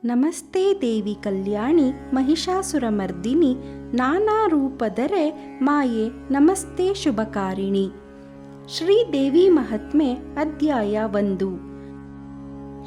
ನಮಸ್ತೆ ದೇವಿ ಕಲ್ಯಾಣಿ ಮಹಿಷಾಸುರಮರ್ದಿನಿ ನಾನಾ ರೂಪದರೆ ಮಾಯೆ ನಮಸ್ತೆ ಶುಭಕಾರಿಣಿ. ಶ್ರೀದೇವಿ ಮಹಾತ್ಮೆ ಅಧ್ಯಾಯ 1.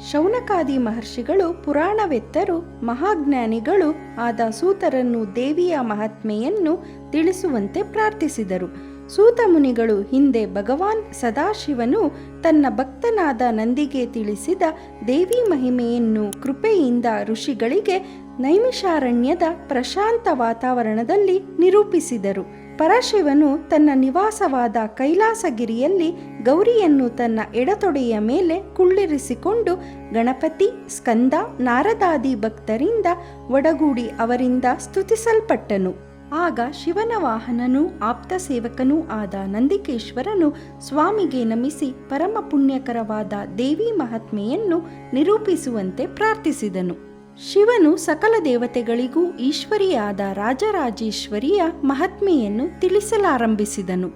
ಶೌನಕಾದಿ ಮಹರ್ಷಿಗಳು ಪುರಾಣವೆತ್ತರು ಮಹಾಜ್ಞಾನಿಗಳು ಆದ ಸೂತರನ್ನು ದೇವಿಯ ಮಹಾತ್ಮೆಯನ್ನು ತಿಳಿಸುವಂತೆ ಪ್ರಾರ್ಥಿಸಿದರು. ಸೂತ ಮುನಿಗಳು ಹಿಂದೆ ಭಗವಾನ್ ಸದಾಶಿವನು ತನ್ನ ಭಕ್ತನಾದ ನಂದಿಗೆ ತಿಳಿಸಿದ ದೇವಿ ಮಹಿಮೆಯನ್ನು ಕೃಪೆಯಿಂದ ಋಷಿಗಳಿಗೆ ನೈಮಿಷಾರಣ್ಯದ ಪ್ರಶಾಂತ ವಾತಾವರಣದಲ್ಲಿ ನಿರೂಪಿಸಿದರು. ಪರಶಿವನು ತನ್ನ ನಿವಾಸವಾದ ಕೈಲಾಸಗಿರಿಯಲ್ಲಿ ಗೌರಿಯನ್ನು ತನ್ನ ಎಡತೊಡೆಯ ಮೇಲೆ ಕುಳ್ಳಿರಿಸಿಕೊಂಡು ಗಣಪತಿ, ಸ್ಕಂದ, ನಾರದಾದಿ ಭಕ್ತರಿಂದ ಒಡಗೂಡಿ ಅವರಿಂದ ಸ್ತುತಿಸಲ್ಪಟ್ಟನು. ಆಗ ಶಿವನ ವಾಹನನೂ ಆಪ್ತ ಸೇವಕನೂ ಆದ ನಂದಿಕೇಶ್ವರನು ಸ್ವಾಮಿಗೆ ನಮಿಸಿ ಪರಮ ಪುಣ್ಯಕರವಾದ ದೇವಿ ಮಹಾತ್ಮೆಯನ್ನು ನಿರೂಪಿಸುವಂತೆ ಪ್ರಾರ್ಥಿಸಿದನು. ಶಿವನು ಸಕಲ ದೇವತೆಗಳಿಗೂ ಈಶ್ವರಿಯಾದ ರಾಜರಾಜೇಶ್ವರಿಯ ಮಹಾತ್ಮೆಯನ್ನು ತಿಳಿಸಲಾರಂಭಿಸಿದನು.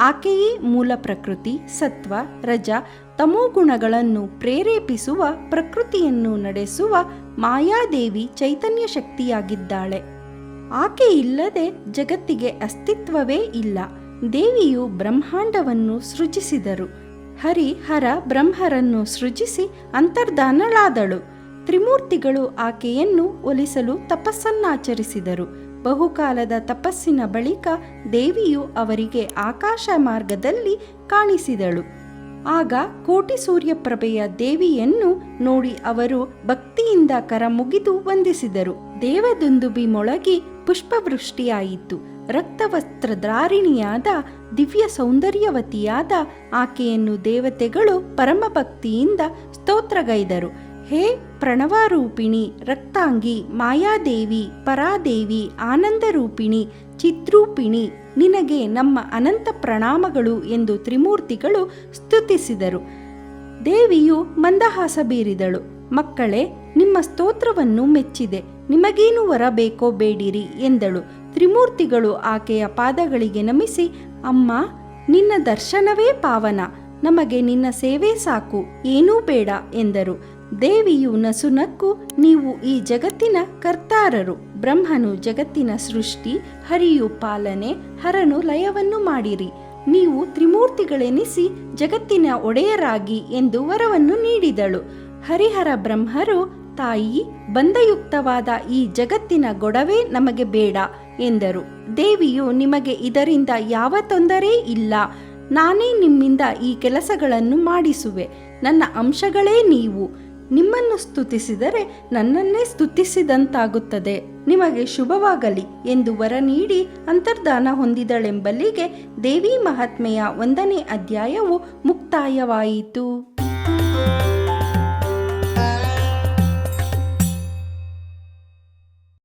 ಆಕೆಯೇ ಮೂಲ ಪ್ರಕೃತಿ, ಸತ್ವ, ರಜ, ತಮೋಗುಣಗಳನ್ನು ಪ್ರೇರೇಪಿಸುವ, ಪ್ರಕೃತಿಯನ್ನು ನಡೆಸುವ ಮಾಯಾದೇವಿ ಚೈತನ್ಯ ಶಕ್ತಿಯಾಗಿದ್ದಾಳೆ. ಆಕೆ ಇಲ್ಲದೆ ಜಗತ್ತಿಗೆ ಅಸ್ತಿತ್ವವೇ ಇಲ್ಲ. ದೇವಿಯು ಬ್ರಹ್ಮಾಂಡವನ್ನು ಸೃಜಿಸಿದರು. ಹರಿ ಹರ ಬ್ರಹ್ಮರನ್ನು ಸೃಜಿಸಿ ಅಂತರ್ಧಾನಳಾದಳು. ತ್ರಿಮೂರ್ತಿಗಳು ಆಕೆಯನ್ನು ಒಲಿಸಲು ತಪಸ್ಸನ್ನಾಚರಿಸಿದರು. ಬಹುಕಾಲದ ತಪಸ್ಸಿನ ಬಳಿಕ ದೇವಿಯು ಅವರಿಗೆ ಆಕಾಶ ಮಾರ್ಗದಲ್ಲಿ ಕಾಣಿಸಿದಳು. ಆಗ ಕೋಟಿ ಸೂರ್ಯಪ್ರಭೆಯ ದೇವಿಯನ್ನು ನೋಡಿ ಅವರು ಭಕ್ತಿಯಿಂದ ಕರಮುಗಿದು ವಂದಿಸಿದರು. ದೇವದುಂದುಬಿ ಮೊಳಗಿ ಪುಷ್ಪವೃಷ್ಟಿಯಾಯಿತು. ರಕ್ತವಸ್ತ್ರಧಾರಿಣಿಯಾದ ದಿವ್ಯ ಸೌಂದರ್ಯವತಿಯಾದ ಆಕೆಯನ್ನು ದೇವತೆಗಳು ಪರಮಭಕ್ತಿಯಿಂದ ಸ್ತೋತ್ರಗೈದರು. ಹೇ ಪ್ರಣವರೂಪಿಣಿ, ರಕ್ತಾಂಗಿ, ಮಾಯಾದೇವಿ, ಪರಾದೇವಿ, ಆನಂದರೂಪಿಣಿ, ಚಿದ್ರೂಪಿಣಿ, ನಿನಗೆ ನಮ್ಮ ಅನಂತ ಪ್ರಣಾಮಗಳು ಎಂದು ತ್ರಿಮೂರ್ತಿಗಳು ಸ್ತುತಿಸಿದರು. ದೇವಿಯು ಮಂದಹಾಸ ಬೀರಿದಳು. ಮಕ್ಕಳೇ, ನಿಮ್ಮ ಸ್ತೋತ್ರವನ್ನು ಮೆಚ್ಚಿದೆ. ನಿಮಗೇನು ವರ ಬೇಕೋ ಬೇಡಿರಿ ಎಂದಳು. ತ್ರಿಮೂರ್ತಿಗಳು ಆಕೆಯ ಪಾದಗಳಿಗೆ ನಮಿಸಿ, ಅಮ್ಮ, ನಿನ್ನ ದರ್ಶನವೇ ಪಾವನ, ನಮಗೆ ನಿನ್ನ ಸೇವೆ ಸಾಕು, ಏನೂ ಬೇಡ ಎಂದರು. ದೇವಿಯು ನಸುನಕ್ಕು, ನೀವು ಈ ಜಗತ್ತಿನ ಕರ್ತಾರರು. ಬ್ರಹ್ಮನು ಜಗತ್ತಿನ ಸೃಷ್ಟಿ, ಹರಿಯು ಪಾಲನೆ, ಹರನು ಲಯವನ್ನು ಮಾಡಿರಿ. ನೀವು ತ್ರಿಮೂರ್ತಿಗಳೆನಿಸಿ ಜಗತ್ತಿನ ಒಡೆಯರಾಗಿ ಎಂದು ವರವನ್ನು ನೀಡಿದಳು. ಹರಿಹರ ಬ್ರಹ್ಮರು, ತಾಯಿ, ಬಂಧಯುಕ್ತವಾದ ಈ ಜಗತ್ತಿನ ಗೊಡವೆ ನಮಗೆ ಬೇಡ ಎಂದರು. ದೇವಿಯು, ನಿಮಗೆ ಇದರಿಂದ ಯಾವ ತೊಂದರೆ ಇಲ್ಲ. ನಾನೇ ನಿಮ್ಮಿಂದ ಈ ಕೆಲಸಗಳನ್ನು ಮಾಡಿಸುವೆ. ನನ್ನ ಅಂಶಗಳೇ ನೀವು. ನಿಮ್ಮನ್ನು ಸ್ತುತಿಸಿದರೆ ನನ್ನನ್ನೇ ಸ್ತುತಿಸಿದಂತಾಗುತ್ತದೆ. ನಿಮಗೆ ಶುಭವಾಗಲಿ ಎಂದು ವರ ನೀಡಿ ಅಂತರ್ಧಾನ ಹೊಂದಿದಳೆಂಬಲ್ಲಿಗೆ ದೇವಿ ಮಹಾತ್ಮೆಯ 1ನೇ ಅಧ್ಯಾಯವು ಮುಕ್ತಾಯವಾಯಿತು.